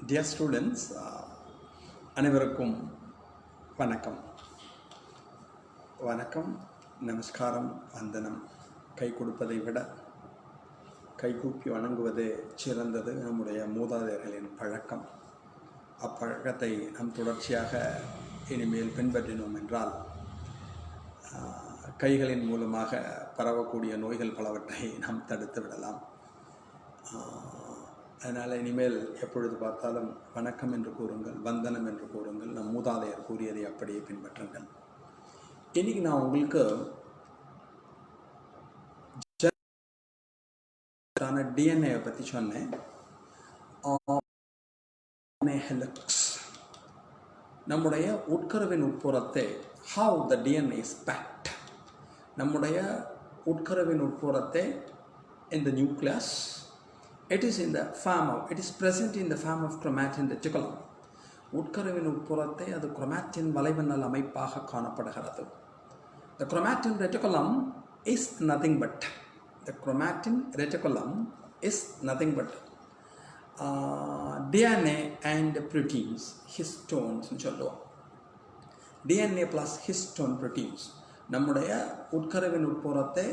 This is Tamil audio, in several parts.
Dear students, அனைவருக்கும் வணக்கம். வணக்கம், நமஸ்காரம், வந்தனம். கை கொடுப்பதை விட கைகூப்பி வணங்குவதே சிறந்தது. நம்முடைய மூதாதையர்களின் பழக்கம். அப்பழக்கத்தை நாம் தொடர்ச்சியாக இனிமேல் பின்பற்றினோம் என்றால் கைகளின் மூலமாக பரவக்கூடிய நோய்கள் பலவற்றை நாம் தடுத்து விடலாம். அதனால் இனிமேல் எப்பொழுது பார்த்தாலும் வணக்கம் என்று கூறுங்கள், வந்தனம் என்று கூறுங்கள். நம் மூதாதையர் கூறியதை அப்படியே பின்பற்றுங்கள். இன்றைக்கி நான் உங்களுக்கு டிஎன்ஏவை பற்றி சொன்னேன். DNA Helix, நம்முடைய உட்கருவின் உட்புறத்தை how the DNA is packed. நம்முடைய உட்கருவின் உட்புறத்தை in the nucleus, it is present in the form of chromatin reticulum. உட்கருவின் உட்புறத்தை அது குரோமாட்டின் வலைவண்ணல் அமைப்பாக காணப்படுகிறது. The chromatin reticulum is nothing but DNA and proteins, histones சொல்லுவோம். DNA plus histone proteins. நம்முடைய உட்கருவின் உட்புறத்தை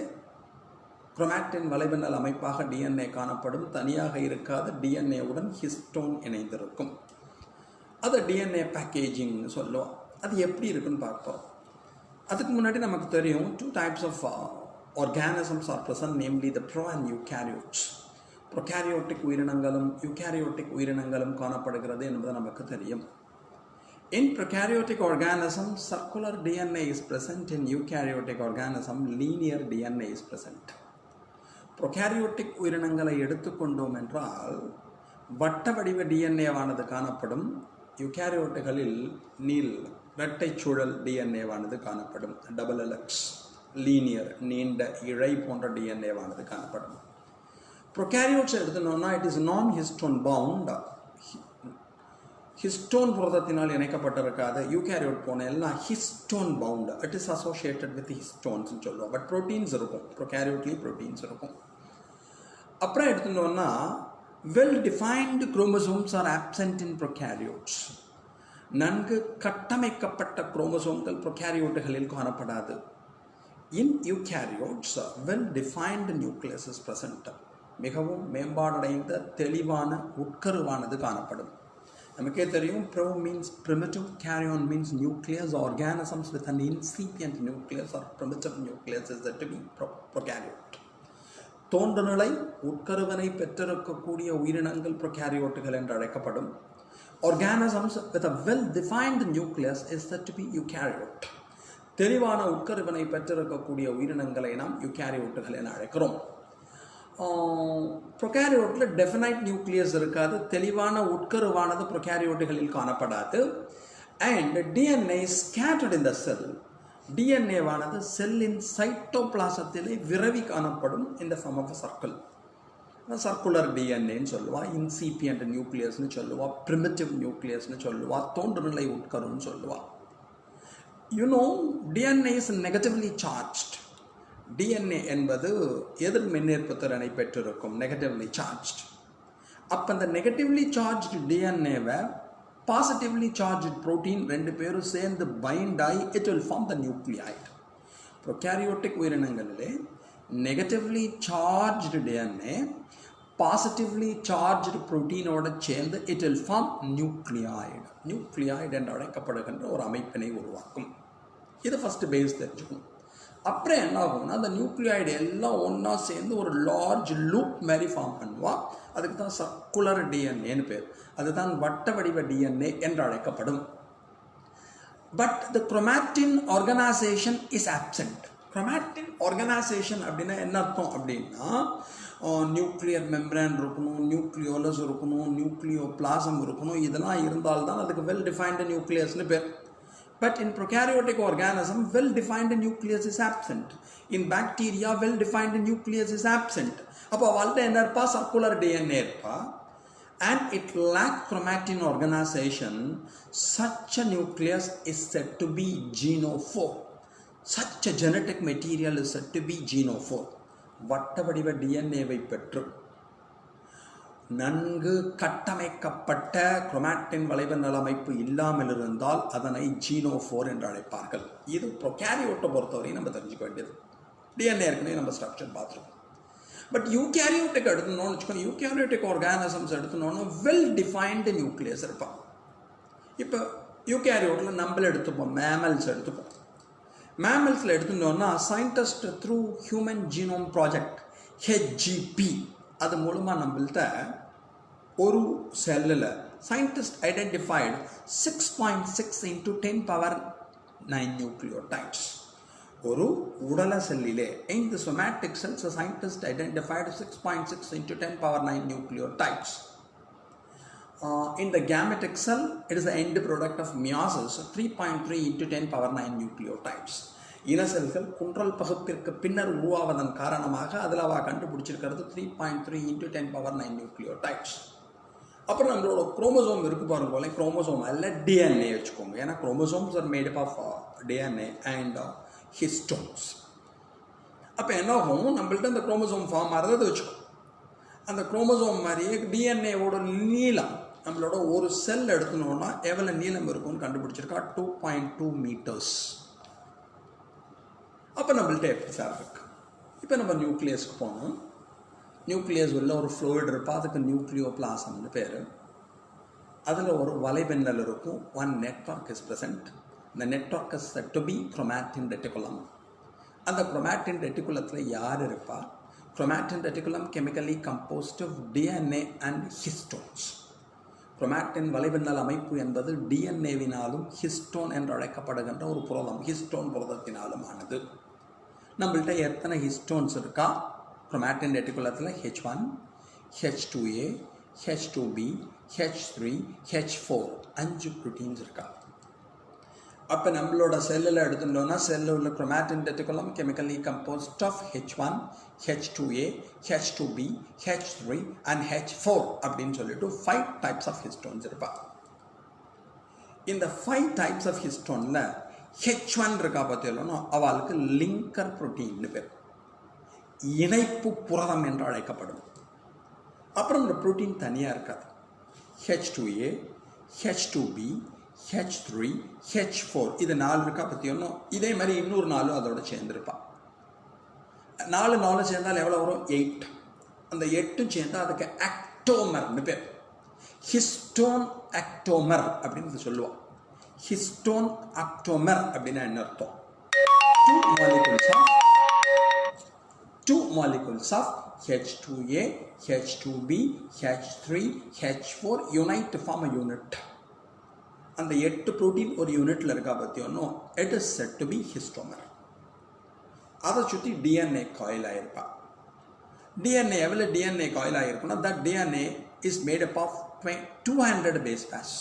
குரோமாட்டின் வலைவண்ணல் அமைப்பாக டிஎன்ஏ காணப்படும். தனியாக இருக்காது. டிஎன்ஏவுடன் ஹிஸ்டோன் இணைந்திருக்கும். அது டிஎன்ஏ பேக்கேஜிங்னு சொல்லுவோம். அது எப்படி இருக்குன்னு பார்ப்போம். அதுக்கு முன்னாடி நமக்கு தெரியும், 2 types of organisms are present, namely the pro and eukaryotes. ப்ரொகாரியோட்டிக் உயிரினங்களும் யூகாரியோட்டிக் உயிரினங்களும் காணப்படுகிறது என்பது நமக்கு தெரியும். In prokaryotic organism, circular DNA is present. In eukaryotic organism, linear DNA is present. ப்ரொகாரியோட்டிக் உயிரினங்களை எடுத்துக்கொண்டோம் என்றால் வட்ட வடிவ டிஎன்ஏவானது காணப்படும். யூகாரியோட்டுகளில் இரட்டை சுழல் டிஎன்ஏவானது காணப்படும். டபுள் எலக்ஸ், லீனியர், நீண்ட இழை போன்ற டிஎன்ஏவானது காணப்படும். ப்ரொகாரியோட்ஸ் எடுத்துனோம்னா it is non histone bound. Histone புரதத்தினால் இணைக்கப்பட்டிருக்காது. யூகேரியோட் போன எல்லாம் histone bound. It is associated with histones சொல்லுவோம். பட் ப்ரோட்டீன்ஸ் இருக்கும். ப்ரொகாரியோட்லேயும் ப்ரோட்டீன்ஸ் இருக்கும். அப்புறம் எடுத்துட்டோம்னா well defined chromosomes are absent in prokaryotes. நன்கு கட்டமைக்கப்பட்ட குரோமோசோம்கள் ப்ரொகாரியோட்டுகளில் காணப்படாது. In eukaryotes well defined nucleus is present. மிகவும் மேம்பாடடைந்த தெளிவான உட்கருவானது காணப்படும். நமக்கே தெரியும், pro means primitive, carrion means nucleus. Organisms with an incipient nucleus or primitive nucleus is said to be prokaryote. தோன்றுநிலை உட்கருவனை பெற்றிருக்கக்கூடிய உயிரினங்கள் ப்ரொகாரியோட்டுகள் என்று அழைக்கப்படும். Organisms with a well-defined nucleus is said to be eukaryote. தெளிவான உட்கருவனை பெற்றிருக்கக்கூடிய உயிரினங்களை நாம் யூகாரியோட்டுகள் என அழைக்கிறோம். ப்ரொகாரியோட்டில் டெஃபினைட் நியூக்ளியஸ் இருக்காது. தெளிவான உட்கருவானது ப்ரொகாரியோட்டுகளில் காணப்படாது. அண்ட் டிஎன்ஏ ஸ்கேட்டர்ட் இன் த செல். டிஎன்ஏவானது செல்லின் சைட்டோபிளாசத்திலே விரவி காணப்படும். இந்த ஃபார்ம் ஆஃப் சர்க்கிள். சர்க்குலர் டிஎன்ஏன்னு சொல்லுவா, இன்சிபியன்ட் நியூக்ளியஸ்னு சொல்லுவா, பிரிமிட்டிவ் நியூக்ளியஸ்னு சொல்லுவா, தோன்றுநிலை உட்கருன்னு சொல்லுவா. DNA is negatively charged. DNA என்பது எதிர் மின்னேற்பு திறனை பெற்றிருக்கும், நெகட்டிவ்லி சார்ஜ்ட். அப்போ அந்த நெகட்டிவ்லி சார்ஜ்டு டிஎன்ஏவை பாசிட்டிவ்லி சார்ஜ்டு ப்ரோட்டீன் ரெண்டு பேரும் சேர்ந்து பைண்ட் ஆகி it will form the nucleoid. Prokaryotic உயிரினங்களிலே negatively charged DNA positively charged ப்ரோட்டீனோட சேர்ந்து இட் வில் ஃபார்ம் நியூக்ளியாய்டு என்று அழைக்கப்படுகின்ற ஒரு அமைப்பினை உருவாக்கும். இது ஃபஸ்ட்டு பேஸ் தெரிஞ்சுக்கணும். அப்புறம் என்ன ஆகும்னா அந்த நியூக்ளியாய்டு எல்லாம் ஒன்றா சேர்ந்து ஒரு லார்ஜ் லூப் மாதிரி ஃபார்ம் பண்ணுவா. அதுக்கு தான் சர்க்குலர் டிஎன்ஏன்னு பேர். அதுதான் வட்ட வடிவ டிஎன்ஏ என்று அழைக்கப்படும். But the chromatin organisation is absent. Chromatin organisation அப்படின்னா என்ன அர்த்தம் அப்படின்னா, நியூக்ளியர் மெம்பரேன் இருக்கணும், நியூக்ளியோலஸ் இருக்கணும், நியூக்ளியோ பிளாசம் இருக்கணும். இதெல்லாம் இருந்தால்தான் அதுக்கு வெல் டிஃபைன்டு நியூக்ளியஸ்னு பேர். But in prokaryotic organism, well-defined nucleus is absent. In bacteria, well-defined nucleus is absent. அப்போ அவள்கிட்ட என்ன இருப்பா? சர்க்குலர் டிஎன்ஏ இருப்பா. And it lacks chromatin organization. Such a nucleus is said to be genophore. Such a genetic material is said to be genophore. வட்ட வடிவ டிஎன்ஏவை பெற்று நன்கு கட்டமைக்கப்பட்ட குரோமாட்டின் வலைவண்ணல் அமைப்பு இல்லாமல் இருந்தால் அதனை ஜீனோஃபோர் என்று அழைப்பார்கள். இது ப்ரோகாரியோட்டை பொறுத்தவரையும் நம்ம தெரிஞ்சுக்க வேண்டியது. டிஎன்ஏ ஏற்கனவே நம்ம ஸ்ட்ரக்சர் பார்த்துருக்கோம். பட் யூகேரியோட்டிக் எடுத்துனோன்னு வச்சுக்கோங்க, யூகேரியோட்டிக் ஆர்கானிசம்ஸ் எடுத்துனோன்னு வெல் டிஃபைன்டு நியூக்ளியஸ் இருப்பான். இப்போ யூகேரியோட்டில் நம்மள எடுத்துப்போம், மேமல்ஸ் எடுத்துப்போம். மேமல்ஸில் எடுத்துட்டோம்னா scientist through human genome project HGP அது மூலமாக நம்மள்கிட்ட ஒரு செல்லில் scientist identified 6.6 into 10 power 9 nucleotides. ஒரு உடல செல்லிலே in the somatic cells a scientist identified 6.6 into 10 power 9 nucleotides. In the gametic cell it is the end product of meiosis 3.3 into 10 power 9 nucleotides. இன செல்கள் குன்றல் பகுப்பிற்கு பின்னர் உருவாவதன் காரணமாக அதில் அவ கண்டுபிடிச்சிருக்கிறது 3.3 into 10 power 9 நியூக்ளியோடைட்ஸ். அப்புறம் நம்மளோட குரோமோசோம் இருக்கு பாருங்க போல, குரோமோசோம் அல்ல டிஎன்ஏ வச்சுக்கோங்க. ஏன்னா chromosomes are made up of DNA and histones. அப்போ என்ன ஆகும், நம்மள்ட்ட அந்த குரோமோசோம் ஃபார்ம் ஆகிறத வச்சுக்கோ. அந்த குரோமோசோம் மாதிரியே டிஎன்ஏவோட நீளம் நம்மளோட ஒரு செல் எடுத்துனோன்னா எவ்வளோ நீளம் இருக்கும்னு கண்டுபிடிச்சிருக்கா, 2.2 meters. அப்போ நம்மள்ட்ட எப்படி சார் இருக்கு. இப்போ நம்ம நியூக்ளியஸ்க்கு போனோம். நியூக்ளியஸ் உள்ள ஒரு ஃப்ளூயிட் இருப்பா, அதுக்கு நியூக்ளியோபிளாசம்னு பேர். அதில் ஒரு வலைபின்னல் இருக்கும். One network is present. இந்த network is said to be chromatin reticulum. அந்த குரோமாட்டின் ரெட்டிகுலத்தில் யார் இருப்பா? Chromatin reticulum chemically composed of DNA and histones. Chromatin வலைபின்னல் அமைப்பு என்பது டிஎன்ஏவினாலும் ஹிஸ்டோன் என்று அழைக்கப்படுகின்ற ஒரு புரதம், ஹிஸ்டோன் புரதத்தினாலும் ஆனது. நம்மள்கிட்ட எத்தனை ஹிஸ்டோன்ஸ் இருக்கா chromatin ரெட்டிகுலத்தில்? H1, H2A, H2B, H3, H4 5 proteins இருக்கா. அப்போ நம்மளோட செல்லில் எடுத்துட்டோம்னா செல்லில் உள்ள chromatin reticulum chemically composed of H1, H2A, H2B, H3 and H4 அப்படின்னு சொல்லிட்டு 5 types of histones இருப்பா. இந்த 5 types of histoneல H1 இருக்கா பார்த்தீங்கன்னா அவளுக்கு லிங்கர் புரோட்டீன் பேர், இணைப்பு புரதம் என்று அழைக்கப்படும். அப்புறம் இந்த புரோட்டீன் தனியாக இருக்காது. H2A, H2B, H3, H4 இது 4 இருக்கா பார்த்தீங்கன்னா இதே மாதிரி இன்னொரு 4 அதோட சேர்ந்துருப்பா. 4 சேர்ந்தால் எவ்வளோ வரும்? 8. அந்த 8 சேர்ந்தால் அதுக்கு ஆக்டோமர்னு பேர். ஹிஸ்டோன் ஆக்டோமர் அப்படின்னு சொல்லுவாள். ஹிஸ்டோன் ஆக்டோமர் அப்படின்னா என்ன அர்த்தம்? 2 molecules of H2A, H2B, H3, H4 unite to form a unit. அந்த 8 புரோட்டீன் ஒரு யூனிட்ல இருக்கா பத்தியோன்னு it is said to be histomer. அதை சுற்றி டிஎன்ஏ காயில் ஆயிருப்பா. டிஎன்ஏ எவ்வளோ டிஎன்ஏ காயில் ஆகிருக்குன்னா that DNA is made up of 200 base pairs.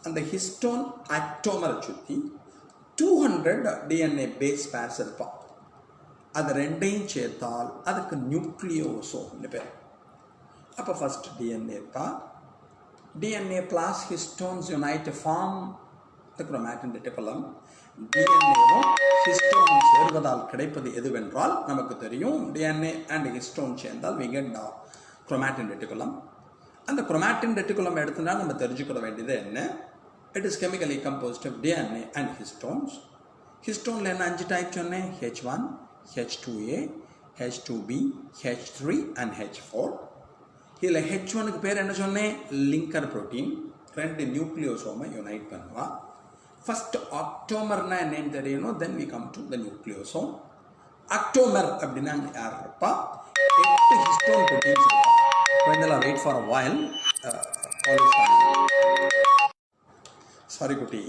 அந்த ஹிஸ்டோன் ஆக்டோமரை சுற்றி 200 டிஎன்ஏ பேஸ் பேர்ஸ் இருப்பான். அது ரெண்டையும் சேர்த்தால் அதுக்கு நியூக்ளியோசோம்னு பேர். அப்போ ஃபர்ஸ்ட் டிஎன்ஏ இருப்பா. DNA plus histones unite to form the chromatin reticulum. டிஎன்ஏவும் ஹிஸ்டோன் சேர்வதால் கிடைப்பது எதுவென்றால் நமக்கு தெரியும், டிஎன்ஏ அண்ட் ஹிஸ்டோன் சேர்ந்தால் we get chromatin reticulum. அந்த chromatin reticulum எடுத்துனா நம்ம தெரிஞ்சுக்கிற வேண்டியது என்ன? It is chemically composed of DNA and histones. ஹிஸ்டோனில் என்ன 5 டைப் சொன்னேன்? H1, H2A, H2B, H3 and H4. இதில் H1க்கு பேர் என்ன சொன்னேன்? Linker protein. 2 நியூக்ளியோசோமை யுனைட் பண்ணுவா. ஃபர்ஸ்ட் ஆக்டோமர்னா என்னன்னு தெரியணும். Then we come to the nucleosome. Octamer அப்படின்னா யார் இருப்பா? 8 ஹிஸ்டோன் புரோட்டீன்ஸ் இருப்பா. கொஞ்சம் வெயிட் ஃபார் அ வாயில். சாரி குட்டி,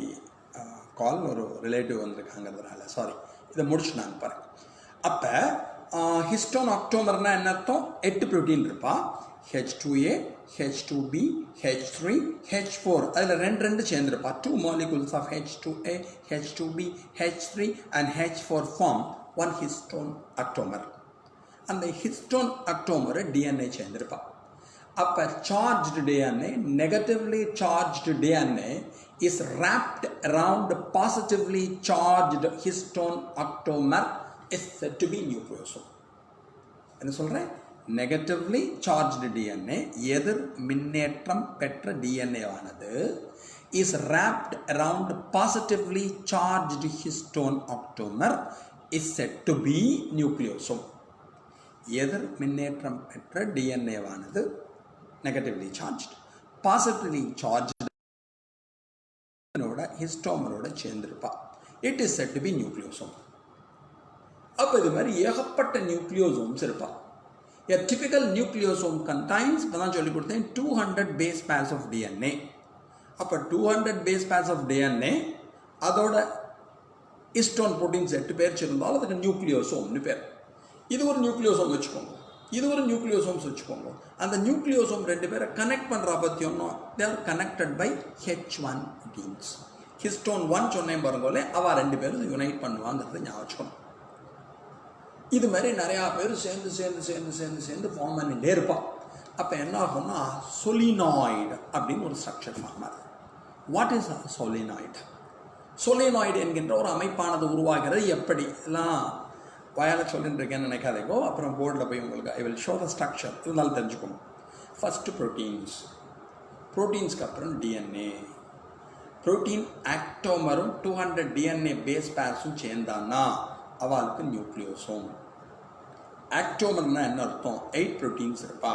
கால் ஒரு ரிலேட்டிவ் வந்திருக்காங்கிறதுனால சாரி. இதை முடிச்சு நாங்கள் பாருங்க. அப்போ ஹிஸ்டோன் ஆக்டோமர்னா என்ன அர்த்தம்? 8 புரோட்டீன் இருப்பா. H2A, H2B, H3, H4 அதில் 2 சேர்ந்துருப்பா. 2 molecules of H2A, H2B, H3 and H4 form one histone octomer. அந்த ஹிஸ்டோன் அக்டோமரை டிஎன்ஏ சேர்ந்துருப்பா. அப்போ charged DNA, negatively charged DNA is wrapped around positively charged histone octomer is said to be nucleosome. என்ன சொல்கிறேன்? நெகட்டிவ்லி சார்ஜ்டு டிஎன்ஏ எதிர் மின்னேற்றம் பெற்ற டிஎன்ஏ ஆனது is wrapped around positively charged histone octamer is said to be nucleosome. எதிர் மின்னேற்றம் பெற்ற டிஎன்ஏ ஆனது நெகட்டிவ்லி சார்ஜ்டு பாசிட்டிவ்லி சார்ஜ்டு ஹிஸ்டோமரோட சேர்ந்திருப்பா. It is said to be nucleosome. அப்போ இது மாதிரி ஏகப்பட்ட நியூக்ளியோசோம்ஸ் இருப்பா. A typical nucleosome contains, இப்போ தான் சொல்லி கொடுத்தேன், 200 base pairs of DNA. அப்போ 200 base pairs of DNA அதோட ஹிஸ்டோன் ப்ரோட்டீன்ஸ் 8 பேர் இருந்தாலும் அதுக்கு நியூக்ளியோசோம்னு பேர். இது ஒரு நியூக்ளியோசோம் வச்சுக்கோங்க, இது ஒரு நியூக்ளியோசோம்ஸ் வச்சுக்கோங்க. அந்த நியூக்ளியோசோம் 2 பேரை கனெக்ட் பண்ணுற பற்றி ஒன்றும் they are connected by H1 proteins. Histone 1 சொன்னேன் பாருங்களே, அவ 2 பேரும் யுனைட் பண்ணுவாங்கிறது ஞாபகம் வச்சுக்கணும். இது மாதிரி நிறையா பேர் சேர்ந்து சேர்ந்து சேர்ந்து சேர்ந்து சேர்ந்து ஃபார்ம் பண்ணிகிட்டே இருப்பான். அப்போ என்ன ஆகும்னா சொலினாய்டு அப்படின்னு ஒரு ஸ்ட்ரக்சர் ஃபார்ம் ஆகுது. What is solenoid? சொலினாய்டு என்கின்ற ஒரு அமைப்பானது உருவாகிறது. எப்படி எல்லாம் வயலை சொல்லிட்டு இருக்கேன்னு நினைக்காதேங்கோ. அப்புறம் போர்டில் போய் உங்களுக்கு I will show the structure, இருந்தாலும் தெரிஞ்சுக்கணும். ஃபஸ்ட்டு ப்ரோட்டீன்ஸ், ப்ரோட்டீன்ஸ்க்கு அப்புறம் டிஎன்ஏ. ப்ரோட்டீன் ஆக்டோமரும் 200 டிஎன்ஏ பேஸ் பேர்ஸும் சேர்ந்தான்னா அவளுக்கு நியூக்ளியோசோம். ஆக்டோமர்னா என்ன அர்த்தம்? 8 ப்ரோட்டீன்ஸ் இருப்பா.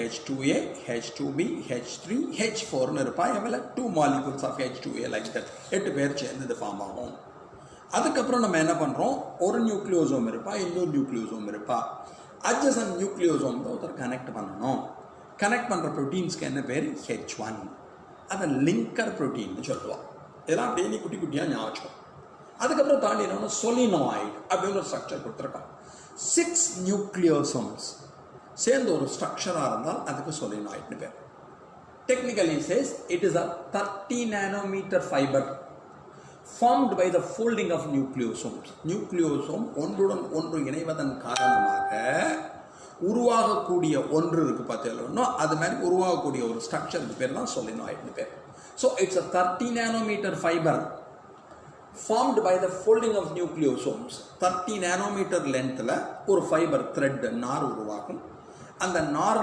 H2A, H2B, H3, H4ன்னு இருப்பா. எவ்வளோ 2 molecules of H2A like that 8 பேர் சேர்ந்து இது ஃபார்ம் ஆகும். அதுக்கப்புறம் நம்ம என்ன பண்ணுறோம், ஒரு நியூக்ளியோசோம் இருப்பா, இன்னொரு நியூக்ளியோசோம் இருப்பா. அட்ஜசன்ட் நியூக்ளியோசோம் தான் ஒருத்தர் கனெக்ட் பண்ணணும். கனெக்ட் பண்ணுற ப்ரோட்டீன்ஸ்க்கு என்ன பேர்? H1. அதை லிங்கர் ப்ரோட்டீன்னு சொல்லுவாள். இதெல்லாம் டெய்லி குட்டி குட்டியாக ஞாபகம். அதுக்கப்புறம் தாண்டி என்ன சொலினாய்டு அப்படின்னு ஒரு ஸ்ட்ரக்சர் கொடுத்துருக்கான். 6 நியூக்ளியோசோம்ஸ் சேர்ந்து ஒரு ஸ்ட்ரக்சராக இருந்தால் அதுக்கு சொலினாய்டுன்னு பேர். Technically says it is a 30 nanometer fibre formed by the folding of nucleosomes. Nucleosome ஒன்றுடன் ஒன்று இணைவதன் காரணமாக உருவாகக்கூடிய ஒன்று இருக்கு பார்த்தீங்கன்னா, அது மாதிரி உருவாகக்கூடிய ஒரு ஸ்ட்ரக்சருக்கு பேர் தான் சொலினாய்டுன்னு பேர். So it's a 30 nanometer fibre formed by the folding of nucleosomes. 30 nanometer lengthல ஒரு ஃபைபர் த்ரெட் நார் உருவாகும். அந்த நார்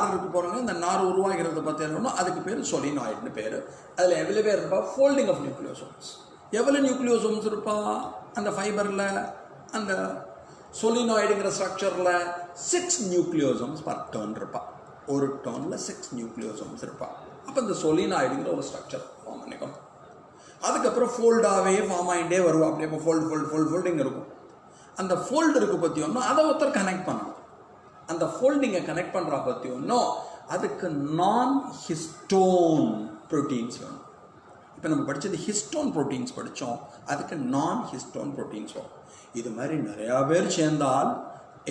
இருக்கு போறாங்க, இந்த நார் உருவாகிறது பார்த்தீங்கன்னா அதுக்கு பேர் சொலினாய்டுன்னு பேர். அதில் எவ்வளோ பேர் இருப்பா? Folding of nucleosomes. எவ்வளோ நியூக்ளியோசோம்ஸ் இருப்பா அந்த ஃபைபரில்? அந்த சொலினாய்டுங்கிற ஸ்ட்ரக்சரில் 6 நியூக்ளியோசோம்ஸ் பர் டர்ன் இருப்பா. ஒரு டர்னில் 6 நியூக்ளியோசோம்ஸ் இருப்பா. அப்போ இந்த சொலினாய்டுங்கிற ஒரு ஸ்ட்ரக்சர் ஃபார்ம் பண்ணிக்கணும். அதுக்கப்புறம் ஃபோல்டாகவே ஃபார்ம் ஆகிட்டே வருவோம். அப்படியே இப்போ ஃபோல்டிங் இருக்கும். அந்த ஃபோல்டு இருக்கு பற்றி ஒன்றும் அதை ஒருத்தர் கனெக்ட் பண்ணணும். அந்த ஃபோல்டிங்கை கனெக்ட் பண்ணுறா பற்றி ஒன்றும் அதுக்கு நான் ஹிஸ்டோன் ப்ரோட்டீன்ஸ் வேணும். இப்போ நம்ம படித்தது ஹிஸ்டோன் ப்ரோட்டீன்ஸ் படித்தோம், அதுக்கு நான் ஹிஸ்டோன் ப்ரோட்டீன்ஸ் வரும். இது மாதிரி நிறையா பேர் சேர்ந்தால்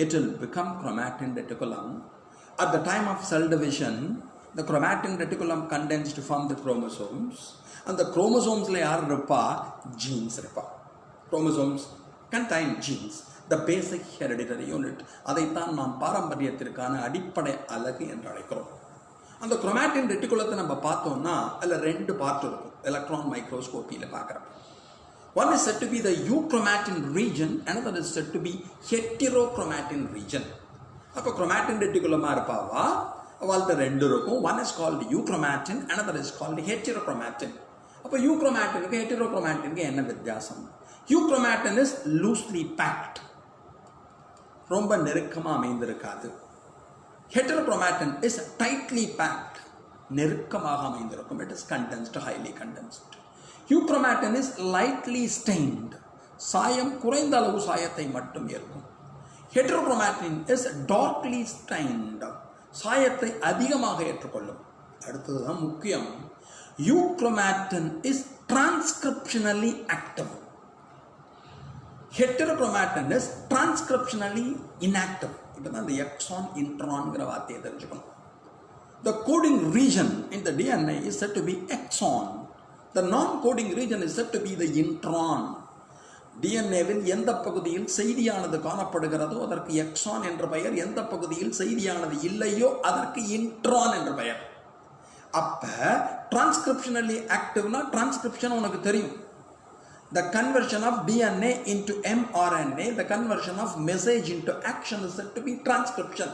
it will become chromatin reticulum. At the time of cell division, the chromatin reticulum condenses to form the chromosomes. அந்த குரோமோசோம்ஸில் யார் இருப்பா? ஜீன்ஸ் இருப்பா. குரோமோசோம்ஸ் கண்டைன் ஜீன்ஸ், த பேசிக் ஹெரிடிட்டரி யூனிட். அதைத்தான் நாம் பாரம்பரியத்திற்கான அடிப்படை அலகு என்று அழைக்கிறோம். அந்த குரோமாட்டின் ரெட்டிகுலத்தை நம்ம பார்த்தோம்னா அதில் 2 பார்ட் இருக்கும். எலக்ட்ரான் மைக்ரோஸ்கோப்பியில் பார்க்குறோம். One is said to be the euchromatin region, another is said to be heterochromatin region. அப்போ குரோமாட்டின் ரெட்டிகுலமாக இருப்பாவா, அவள்கிட்ட 2 இருக்கும். One is called euchromatin, another is called heterochromatin. அப்போ யூக்ரோமேட்டினுக்கு ஹெட்டரோக்ரோமேட்டினுக்கு என்ன வித்தியாசம்? யூக்ரோமேட்டின் இஸ் லூஸ்லி பேக்ட், ரொம்ப நெருக்கமாக அமைந்திருக்காது. ஹெட்டரோக்ரோமேட்டின் இஸ் டைட்லி பேக்ட், நெருக்கமாக அமைந்திருக்கும். It is condensed, highly condensed. Euchromatin is lightly stained, சாயம் குறைந்த அளவு சாயத்தை மட்டும் ஏற்கும். ஹெட்டரோக்ரோமேட்டின் இஸ் டார்க்லி ஸ்டெயின்டு, சாயத்தை அதிகமாக ஏற்றுக்கொள்ளும். அடுத்ததுதான் முக்கியம், euchromatin is transcriptionally active. Heterochromatin is transcriptionally inactive. இப்பதான் இந்த எக்ஸான் இன்ட்ரான்ங்கிற வார்த்தையை தெரிஞ்சுக்கணும். The coding region in the DNA is said to be exon. The non-coding region is said to be the intron. டிஎன்ஏவில் எந்த பகுதியில் செய்தியானது காணப்படுகிறதோ அதற்கு எக்ஸான் என்ற பெயர், எந்த பகுதியில் செய்தியானது இல்லையோ அதற்கு இன்ட்ரான் என்ற பெயர். அப்போ டிரான்ஸ்கிரிப்ஷனலி ஆக்டிவ்னா டிரான்ஸ்கிரிப்ஷன் உனக்கு தெரியும். The conversion of DNA into mRNA, the conversion of message into action is said to be transcription.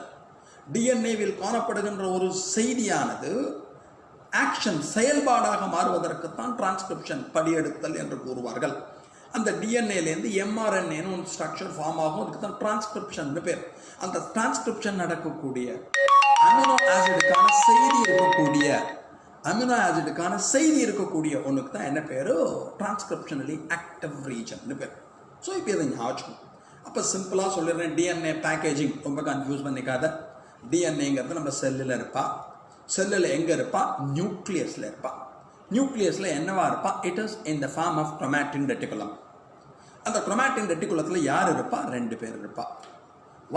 DNA will காணப்படுகின்ற ஒரு செய்தியானது ஆக்ஷன் செயல்பாடாக மாறுவதற்குத்தான் டிரான்ஸ்கிரிப்ஷன் படியெடுத்தல் என்று கூறுவார்கள். அந்த டிஎன்ஏலேருந்து எம்ஆர்என்ஏன்னு ஒரு ஸ்ட்ரக்சர் ஃபார்ம் ஆகும். அதுக்கு தான் டிரான்ஸ்கிரிப்ஷன் பேர். அந்த டிரான்ஸ்கிரிப்ஷன் நடக்கக்கூடிய அமினோ ஆசிடுக்கான செய்தி இருக்கக்கூடிய ஒன்றுக்கு தான் என்ன பேர்? டிரான்ஸ்கிரிப்ஷனலி ஆக்டிவ் ரீஜன் பேர். ஸோ இப்போ இதை ஞாபகம். அப்போ சிம்பிளாக சொல்லிடுறேன், டிஎன்ஏ பேக்கேஜிங் ரொம்ப கன்ஃபியூஸ் பண்ணிக்காத. டிஎன்ஏங்கிறது நம்ம செல்லில் இருப்பா. செல்லில் எங்கே இருப்பா? நியூக்ளியஸில் இருப்பா. நியூக்ளியஸில் என்னவா இருப்பா? It is in the form of chromatin reticulum. அந்த குரோமாட்டின் ரெட்டிகுலத்தில் யார் இருப்பா? 2 பேர் இருப்பா.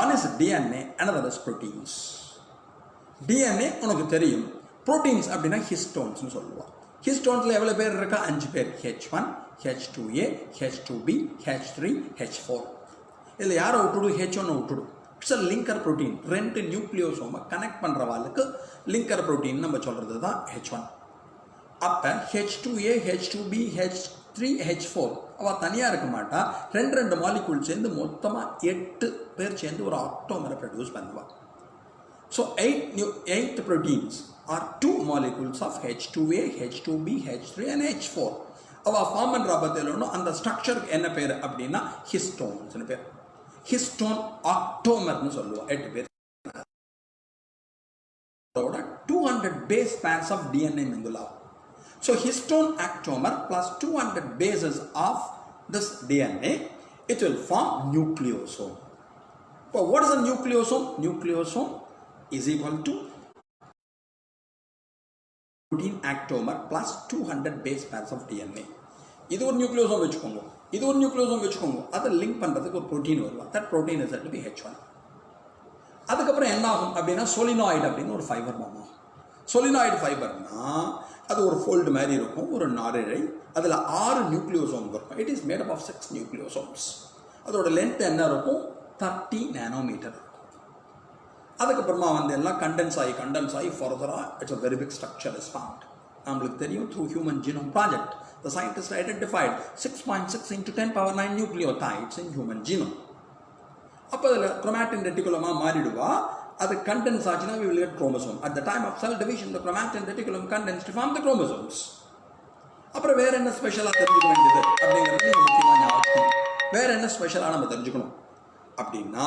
One is DNA, another is proteins. DNA உனக்கு தெரியும். ப்ரோட்டீன்ஸ் அப்படின்னா ஹிஸ்டோன்ஸ்னு சொல்லுவாள். ஹிஸ்டோன்ஸில் எவ்வளோ பேர் இருக்கா? 5 பேர். H1, H2A, H2B, H3, H4. இதில் யாரை விட்டுடு? H1 விட்டுடு. It's a linker protein. 2 நியூக்ளியோசோமை கனெக்ட் பண்ணுறவாளுக்கு லிங்கர் ப்ரோட்டீன் நம்ம சொல்கிறது தான் H1. அப்போ H2A, H2B, H3, H4 அவள் தனியாக இருக்க மாட்டா. 2 மாலிகூல் சேர்ந்து மொத்தமாக 8 பேர் சேர்ந்து ஒரு ஆக்டோமரை ப்ரொடியூஸ் பண்ணுவாள். So 8 proteins are 2 molecules of H2A, H2B, H3 and H4. அவள் ஃபார்ம் பண்ணுற பற்றியிலும் அந்த ஸ்ட்ரக்சருக்கு என்ன பேர் அப்படின்னா ஹிஸ்டோன்ஸ்னு பேர். ஹிஸ்டோன் ஆக்டோமர்னு சொல்லுவோம். 8 பேர் 200 base pairs of DNA mingula. So histone octomer plus 200 bases of this DNA, it will form nucleosome. But what is a nucleosome? Nucleosome is equal to protein octomer plus 200 base pairs of DNA. இது ஒரு நியூக்ளியோசோம் வச்சுக்கோங்க, இது ஒரு நியூக்ளியோசோம் வச்சுக்கோங்க. அதை லிங்க் பண்ணுறதுக்கு ஒரு ப்ரோட்டீன் வருவா. That protein is to be H1. அதுக்கப்புறம் என்ன ஆகும் அப்படின்னா சொலினாய்டு அப்படின்னு ஒரு ஃபைபர் ஆகும். சொலினாய்டு ஃபைபர்னா அது ஒரு ஃபோல்டு மாதிரி இருக்கும், ஒரு நாரிழை. அதில் 6 நியூக்ளியோசோம் இருக்கும். It is made up of 6 nucleosomes. அதோட லென்த் என்ன இருக்கும்? 30 நானோமீட்டர் இருக்கும். அதுக்கப்புறமா எல்லாம் கண்டென்ஸ் ஆகி ஃபர்தராக it's a very big structure is found. நம்மளுக்கு தெரியும், through human genome project the scientists identified 6.6 into 10 power 9 nucleotides in human genome. அப்போ அதில் குரோமாட்டின் ரெட்டிகுலமாக மாறிடுவா. அது கண்டென்ஸ் ஆச்சுன்னா we will get chromosome. At the time of cell division, the chromatin reticulum condensed to form the chromosomes. அப்புறம் வேற என்ன ஸ்பெஷலாக தெரிஞ்சுக்க வேண்டியது அப்படிங்கிறது முக்கியமாக ஞாபகம். வேற என்ன ஸ்பெஷலாக நம்ம தெரிஞ்சுக்கணும் அப்படின்னா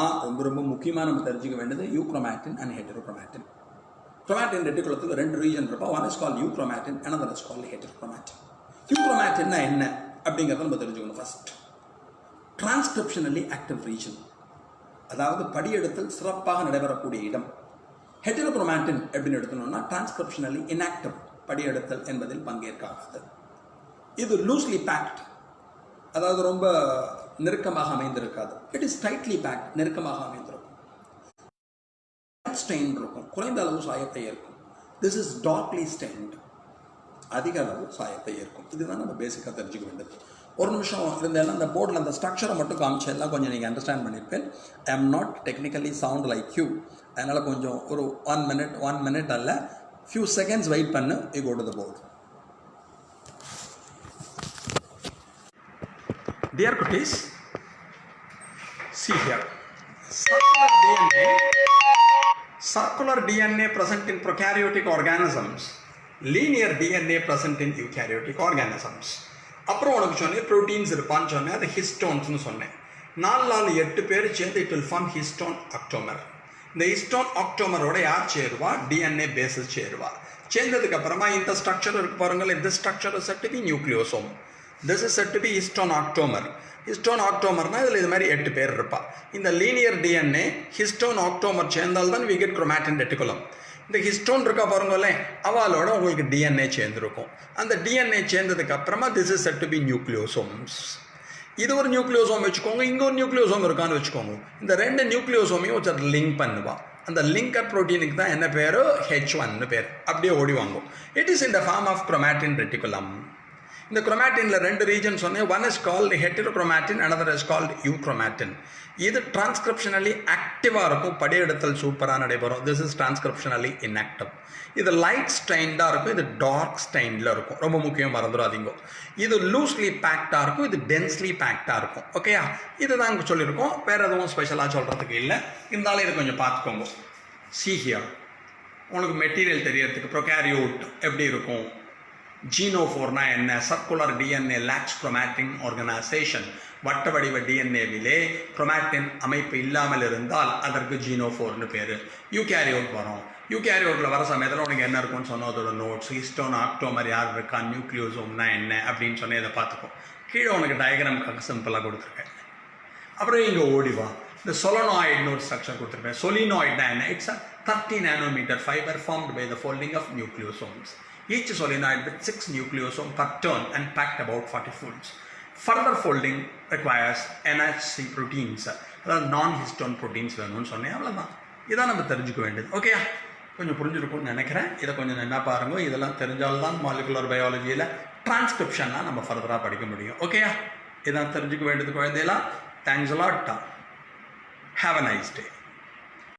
ரொம்ப முக்கியமாக நம்ம தெரிஞ்சுக்க வேண்டியது யூக்ரோமாட்டின் அண்ட் ஹெட்டரோக்ரோமாட்டின். குரோமாட்டின் ரெட்டிகுலத்தில் 2 ரீஜன் இருப்பா. One is call euchromatin, another is called heterochromatin. யூக்ரோமாட்டின்னா என்ன அப்படிங்கிறத நம்ம தெரிஞ்சுக்கணும். ஃபர்ஸ்ட், டிரான்ஸ்கிரிப்ஷனலி ஆக்டிவ் ரீஜன், அதாவது படியெடுத்தல் சிறப்பாக நடைபெறக்கூடிய இடம். ஹெட்டரோக்ரோமாட்டின் எப்படின்னு எடுத்தோம்னா டிரான்ஸ்கிரிப்ஷனலி இன்ஆக்டிவ், படியெடுத்தல் என்பதில் பங்கேற்காது. இது லூஸ்லி பேக்ட், அதாவது ரொம்ப நெருக்கமாக அமைந்திருக்காது. இட் இஸ் டைட்லி பேக்ட், நெருக்கமாக அமைந்திருக்கும். ஸ்டெயின் இருக்கும், குறைந்த அளவு சாயத்தை ஏற்கும். திஸ் இஸ் டார்க்லி ஸ்டெயின்ட், அதிக அளவு சாயத்தை ஏற்கும். இதுதான் நம்ம பேசிக்காக தெரிஞ்சுக்க வேண்டியது. ஒரு நிமிஷம் இருந்தாலும் அந்த போர்டில் அந்த ஸ்ட்ரக்சரை மட்டும் காமிச்சு எல்லாம் கொஞ்சம் நீங்கள் அண்டர்ஸ்டாண்ட் பண்ணியிருப்பேன். I am not technically sound like you, அதனால் கொஞ்சம் ஒரு 1 minute அல்ல, ஃபியூ செகண்ட்ஸ் வெயிட் பண்ணு. You go to the board. Dear குட்டீஸ், see here, circular DNA present in prokaryotic organisms, linear DNA present in eukaryotic organisms. அப்புறம் உனக்கு சொன்னேன் ப்ரோட்டீன்ஸ் இருப்பான்னு சொன்னேன், அது ஹிஸ்டோன்ஸ்னு சொன்னேன். 8 பேர் சேர்ந்து it will form histone octamer. இந்த ஹிஸ்டோன் ஆக்டோமரோட யார் சேருவா? DNA bases சேருவா. சேர்ந்ததுக்கு அப்புறமா இந்த ஸ்ட்ரக்சர் இருக்கு பாருங்கள், இந்த structure is said to be nucleosome. This is said to be histone octamer. Histone ஆக்டோமர்னா இதில் இது மாதிரி 8 பேர் இருப்பா. இந்த லீனியர் டிஎன்ஏ ஹிஸ்டோன் ஆக்டோமர் சேர்ந்தால்தான் வி கெட் குரோமாட்டின் ரெட்டிகுலம். இந்த ஹிஸ்டோன் இருக்கா பாருங்களேன், அவளோட உங்களுக்கு டிஎன்ஏ சேர்ந்துருக்கும். அந்த டிஎன்ஏ சேர்ந்ததுக்கு அப்புறமா this is said to be nucleosomes. இது ஒரு நியூக்ளியோசோம் வச்சுக்கோங்க, இங்கே ஒரு நியூக்ளியோசோம் இருக்கான்னு வச்சுக்கோங்க. இந்த 2 நியூக்ளியோசோமையும் ஒருத்தர் லிங்க் பண்ணுவா. அந்த லிங்கர் ப்ரோட்டீனுக்கு தான் என்ன பேர்? H1 பேர். அப்படியே ஓடி வாங்கும். It is in the form of chromatin reticulum. இந்த குரோமாட்டினில் 2 ரீஜன் சொன்னேன். One is called heterochromatin, another is called euchromatin. இது டிரான்ஸ்கிரிப்ஷனலி ஆக்டிவாக இருக்கும், படியெடுத்தல் சூப்பராக நடைபெறும். This is transcriptionally inactive. இது லைட் ஸ்டைன்டாக இருக்கும், இது டார்க் ஸ்டைனில் இருக்கும். ரொம்ப முக்கியம், மறந்துடாதீங்க. இது லூஸ்லி பேக்டாக இருக்கும், இது டென்ஸ்லி பேக்டாக இருக்கும். ஓகேயா, இதுதான் இங்கே சொல்லியிருக்கோம். வேறு எதுவும் ஸ்பெஷலாக சொல்கிறதுக்கு இல்லை. இருந்தாலும் இதை கொஞ்சம் பார்த்துக்கோங்க. சீஹியா உங்களுக்கு மெட்டீரியல் தெரியறதுக்கு ப்ரோகாரியோட் எப்படி இருக்கும், ஜீனோஃபோர்னா என்ன, circular DNA lacks chromatin organisation, வட்ட வடிவ டிஎன்ஏவிலே குரோமாட்டின் அமைப்பு இல்லாமல் இருந்தால் அதற்கு ஜீனோஃபோர்னு பேர். யூகேரியோட் வரும். யூகேரியோட்டில் வர சமயத்தில் உனக்கு என்ன இருக்கும்னு சொன்னால் அதோட நோட்ஸ், ஹிஸ்டோன் ஆக்டோமர் யார் இருக்கா, நியூக்ளியோசோம்னா என்ன அப்படின்னு சொன்னேன். இதை பார்த்துக்கோ. கீழே உனக்கு டயக்ராம் சிம்பிளாக கொடுத்துருக்கேன். அப்புறம் இங்கே ஓடிவா, இந்த சொலனாய்டுன்னு ஒரு ஸ்ட்ரக்சர் கொடுத்துருப்பேன். சொலினாய்டுனா என்ன, it's a 30 nanometer fiber formed by the folding of nucleosomes. Each solenoid with 6 nucleosomes per turn and packed about 40 folds. Further folding requires NHC proteins, அதாவது non-histone proteins வேணும்னு சொன்னேன். அவ்வளோதான். இதான் நம்ம தெரிஞ்சுக்க வேண்டியது. ஓகேயா, கொஞ்சம் புரிஞ்சிருக்கும்னு நினைக்கிறேன். இதை கொஞ்சம் என்ன பாருங்க. இதெல்லாம் தெரிஞ்சால்தான் மாலிகுலர் பயாலஜியில் டிரான்ஸ்கிரிப்ஷன்லாம் நம்ம ஃபர்தராக படிக்க முடியும். ஓகேயா, இதான் தெரிஞ்சுக்க வேண்டியது குழந்தையெல்லாம். Thanks a lot. Have a nice day.